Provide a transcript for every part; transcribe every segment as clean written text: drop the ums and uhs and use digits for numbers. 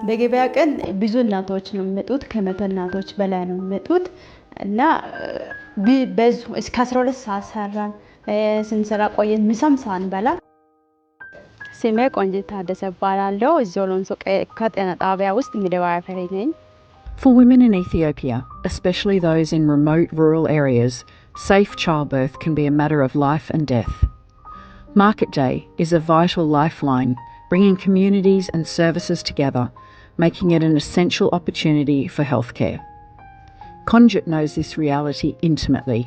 በገበያ ቀን ብዙ እናቶች ነው የሚመጡት ከመቶ እናቶች በላይ ነው የሚመጡት እና በዙ እስከ 12 ሰዓት ሰራን ስንሰራ ቆየን ምሳም ሳንበላ። ስሜ ቆንጂት ታደሰ እባላለሁ እዚሁ ሎንሶ ከጤና ጣቢያ ውስጥ ሚድዋይፈሪ ነኝ። For women in Ethiopia, especially those in remote rural areas, safe childbirth can be a matter of life and death. Market Day is a vital lifeline, bringing communities and services together, making it an essential opportunity for healthcare. Konjit knows this reality intimately.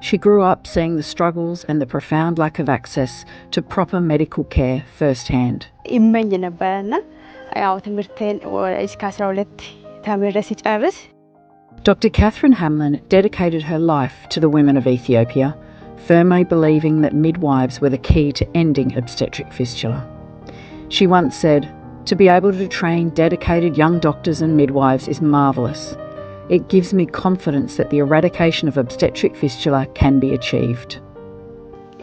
She grew up seeing the struggles and the profound lack of access to proper medical care firsthand. ይመኝ ነበርና ያው ትምህርቴን እስከ 12 ተምሬ ሲጨርስ Dr. Catherine Hamlin dedicated her life to the women of Ethiopia, firmly believing that midwives were the key to ending obstetric fistula. She once said, "To be able to train dedicated young doctors and midwives is marvellous. It gives me confidence that the eradication of obstetric fistula can be achieved."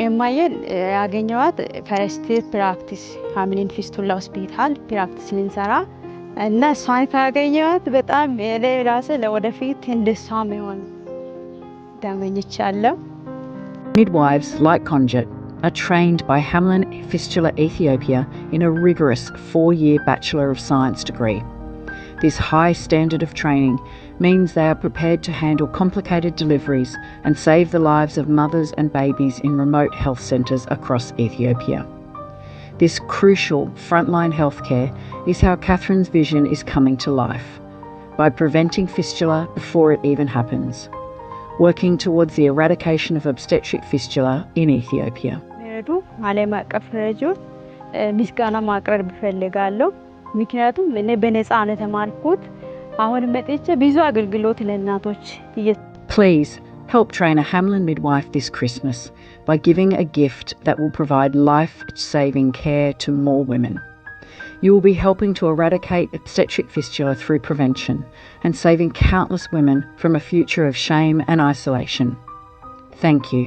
የማየን ያገኘዋት ፈርስት ፕራክቲስ ሃምሊን ፊስቱላ ሆስፒታል ፕራክቲስ ልንሰራ እና እሷን ካገኘዋት በጣም ለራሴ ለወደፊት እንደሷ መሆን ተመኝቻለሁ። Midwives, like Konjit, are trained by Hamlin Fistula Ethiopia in a rigorous 4-year Bachelor of Science degree. This high standard of training means they are prepared to handle complicated deliveries and save the lives of mothers and babies in remote health centres across Ethiopia. This crucial frontline healthcare is how Catherine's vision is coming to life, by preventing fistula before it even happens, working towards the eradication of obstetric fistula in Ethiopia. ሜረዱ ዓለም አቀፍ ረጆት ምስጋና ማቅረብ እፈልጋለሁ። ምክንያቱም እኔ በነፃ ነው የተማርኩት። አሁን መጥቼ ብዙ አገልግሎት ለእናቶች Please help train a Hamlin midwife this Christmas by giving a gift that will provide life-saving care to more women. You will be helping to eradicate obstetric fistula through prevention and saving countless women from a future of shame and isolation. Thank you.